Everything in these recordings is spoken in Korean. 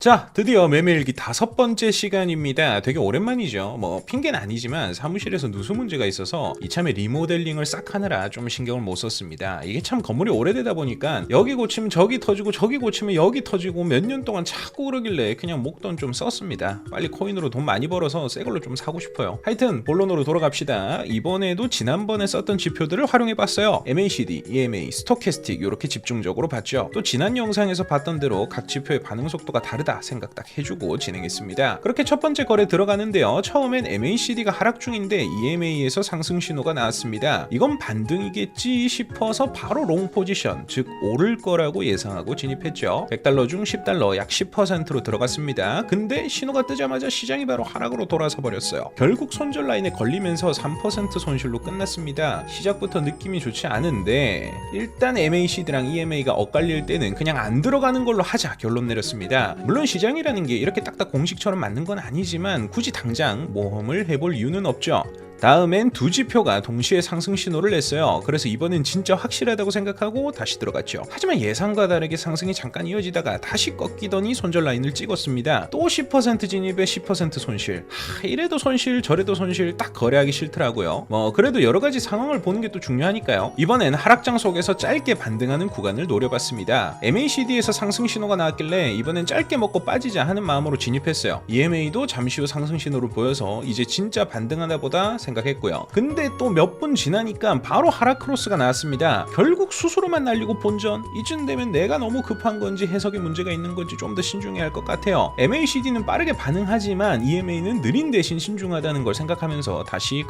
자, 드디어 매매일기 5번째 시간입니다. 되게 오랜만이죠. 핑계는 아니지만 사무실에서 누수 문제가 있어서 이참에 리모델링을 싹 하느라 좀 신경을 못 썼습니다. 이게 참 건물이 오래되다 보니까 여기 고치면 저기 터지고 저기 고치면 여기 터지고 몇 년 동안 자꾸 그러길래 그냥 목돈 좀 썼습니다. 빨리 코인으로 돈 많이 벌어서 새 걸로 좀 사고 싶어요. 하여튼 본론으로 돌아갑시다. 이번에도 지난번에 썼던 지표들을 활용해봤어요. MACD, EMA, 스토캐스틱 이렇게 집중적으로 봤죠. 또 지난 영상에서 봤던 대로 각 지표의 반응 속도가 다르다 생각 딱 해주고 진행했습니다. 그렇게 첫 번째 거래 들어가는데요. 처음엔 MACD가 하락 중인데 EMA에서 상승 신호가 나왔습니다. 이건 반등이겠지 싶어서 바로 롱 포지션, 즉 오를 거라고 예상하고 진입했죠. 100달러 중 10달러 약 10%로 들어갔습니다. 근데 신호가 뜨자마자 시장이 바로 하락으로 돌아서 버렸어요. 결국 손절 라인에 걸리면서 3% 손실로 끝났습니다. 시작부터 느낌이 좋지 않은데 일단 MACD랑 EMA가 엇갈릴 때는 그냥 안 들어가는 걸로 하자 결론 내렸습니다. 물론 시장이라는 게 이렇게 딱딱 공식처럼 맞는 건 아니지만 굳이 당장 모험을 해볼 이유는 없죠. 다음엔 두 지표가 동시에 상승 신호를 냈어요. 그래서 이번엔 진짜 확실하다고 생각하고 다시 들어갔죠. 하지만 예상과 다르게 상승이 잠깐 이어지다가 다시 꺾이더니 손절 라인을 찍었습니다. 또 10% 진입에 10% 손실. 이래도 손실 저래도 손실 딱 거래하기 싫더라고요. 그래도 여러가지 상황을 보는 게 또 중요하니까요. 이번엔 하락장 속에서 짧게 반등하는 구간을 노려봤습니다. MACD에서 상승 신호가 나왔길래 이번엔 짧게 먹고 빠지자 하는 마음으로 진입했어요. EMA도 잠시 후 상승 신호를 보여서 이제 진짜 반등하나 보다 생각했고요. 근데 또 몇 분 지나니까 바로 하락 크로스가 나왔습니다. 결국 수수료만 날리고 본전. 이쯤 되면 내가 너무 급한 건지 해석에 문제가 있는 건지 좀 더 신중해야 할 것 같아요. MACD는 빠르게 반응하지만 EMA는 느린 대신 신중하다는 걸 생각하면서 다시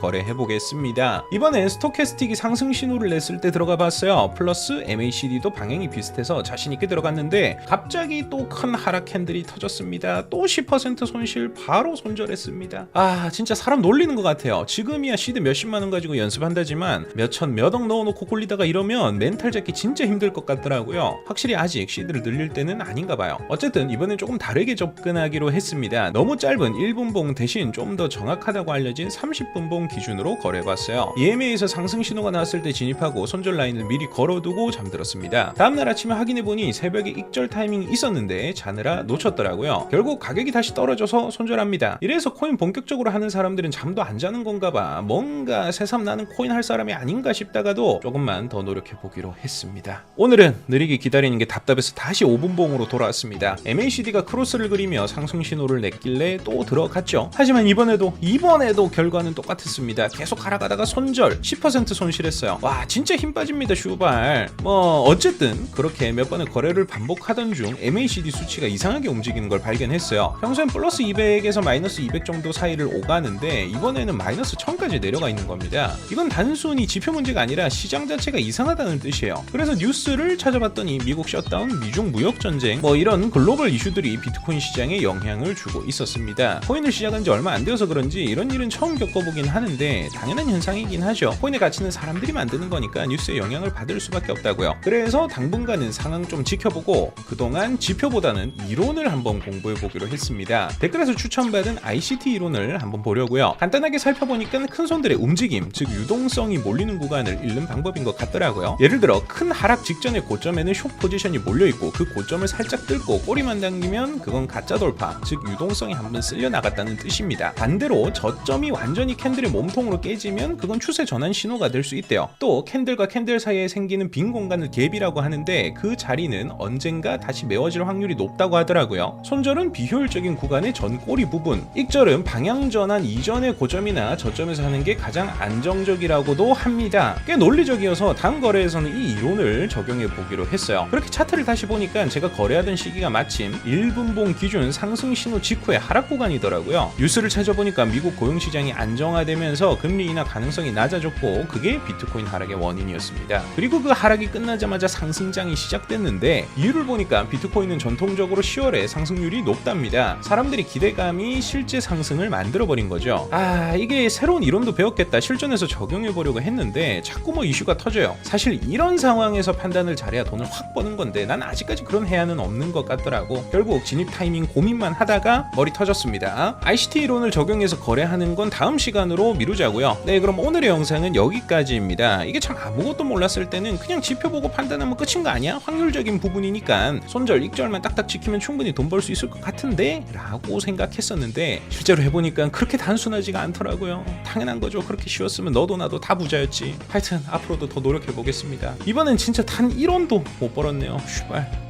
거래해보겠습니다. 이번엔 스토캐스틱이 상승 신호를 냈을 때 들어가 봤어요. 플러스 MACD도 방향이 비슷해서 자신있게 들어갔는데 갑자기 또 큰 하락 캔들이 터졌습니다. 또 10% 손실 바로 손절했습니다. 진짜 사람 놀리는 것 같아요. 지금이야 시드 몇십만원 가지고 연습한다지만 몇천 몇억 넣어놓고 굴리다가 이러면 멘탈 잡기 진짜 힘들 것 같더라고요. 확실히 아직 시드를 늘릴 때는 아닌가 봐요. 어쨌든 이번엔 조금 다르게 접근하기로 했습니다. 너무 짧은 1분봉 대신 좀 더 정확하다고 알려진 30분봉 기준으로 거래해봤어요. EMA에서 상승 신호가 나왔을 때 진입하고 손절 라인을 미리 걸어두고 잠들었습니다. 다음날 아침에 확인해보니 새벽에 익절 타이밍이 있었는데 자느라 놓쳤더라고요. 결국 가격이 다시 떨어져서 손절합니다. 이래서 코인 본격적으로 하는 사람들은 잠도 안 자는 건가 봐. 뭔가 새삼 나는 코인 할 사람이 아닌가 싶다가도 조금만 더 노력해보기로 했습니다. 오늘은 느리게 기다리는 게 답답해서 다시 5분봉으로 돌아왔습니다. MACD가 크로스를 그리며 상승 신호를 냈길래 또 들어갔죠. 하지만 이번에도 결과는 똑같았습니다. 계속 하락하다가 손절 10% 손실했어요. 와 진짜 힘 빠집니다 슈발. 어쨌든 그렇게 몇 번의 거래를 반복하던 중 MACD 수치가 이상하게 움직이는 걸 발견했어요. 평소엔 플러스 200에서 마이너스 200 정도 사이를 오가는데 이번에는 마이너스 1000까지 내려가 있는 겁니다. 이건 단순히 지표 문제가 아니라 시장 자체가 이상하다는 뜻이에요. 그래서 뉴스를 찾아봤더니 미국 셧다운, 미중 무역 전쟁 이런 글로벌 이슈들이 비트코인 시장에 영향을 주고 있었습니다. 코인을 시작한 지 얼마 안 되어서 그런지 이런 일은 처음 겪어보긴 하는데 당연한 현상이긴 하죠. 코인의 가치는 사람들이 만드는 거니까 뉴스에 영향을 받을 수밖에 없다고요. 그래서 당분간은 상황 좀 지켜보고 그동안 지표보다는 이론을 한번 공부해보기로 했습니다. 댓글에서 추천받은 ICT 이론을 한번 보려고요. 간단하게 살펴보니까 큰 손들의 움직임, 즉 유동성이 몰리는 구간을 읽는 방법인 것 같더라고요. 예를 들어 큰 하락 직전의 고점에는 숏 포지션이 몰려있고 그 고점을 살짝 뚫고 꼬리만 당기면 그건 가짜 돌파, 즉 유동성이 한번 쓸려 나갔다는 뜻입니다. 반대로 저점이 완전히 캔들의 몸통으로 깨지면 그건 추세 전환 신호가 될 수 있대요. 또 캔들과 캔들 사이에 생기는 빈 공간을 갭이라고 하는데 그 자리는 언젠가 다시 메워질 확률이 높다고 하더라고요. 손절은 비효율적인 구간의 전 꼬리 부분, 익절은 방향 전환 이전의 고점이나 저점에서 하는 게 가장 안정적이라고도 합니다. 꽤 논리적이어서 다음 거래에서는 이 이론을 적용해 보기로 했어요. 그렇게 차트를 다시 보니까 제가 거래하던 시기가 마침 1분봉 기준 상승 신호 직후의 하락 구간이더라고요. 뉴스를 찾아보니까 미국 고용시장이 안정화되면서 금리 인하 가능성이 낮아졌고 그게 비트코인 하락의 원인이었습니다. 그리고 그 하락이 끝나자마자 상승장이 시작됐는데 이유를 보니까 비트코인은 전통적으로 10월에 상승률이 높답니다. 사람들이 기대감이 실제 상승을 만들어버린 거죠. 이게 새로 새로운 이론도 배웠겠다, 실전에서 적용해 보려고 했는데 자꾸 뭐 이슈가 터져요. 사실 이런 상황에서 판단을 잘해야 돈을 확 버는 건데 난 아직까지 그런 해안은 없는 것 같더라고. 결국 진입 타이밍 고민만 하다가 머리 터졌습니다. ICT 이론을 적용해서 거래하는 건 다음 시간으로 미루자고요. 네, 그럼 오늘의 영상은 여기까지입니다. 이게 참 아무것도 몰랐을 때는 그냥 지표 보고 판단하면 끝인 거 아니야? 확률적인 부분이니까 손절 익절만 딱딱 지키면 충분히 돈 벌 수 있을 것 같은데 라고 생각했었는데 실제로 해보니까 그렇게 단순하지가 않더라고요. 당연한 거죠. 그렇게 쉬웠으면 너도 나도 다 부자였지. 하여튼 앞으로도 더 노력해 보겠습니다. 이번엔 진짜 단 1원도 못 벌었네요. 슈발.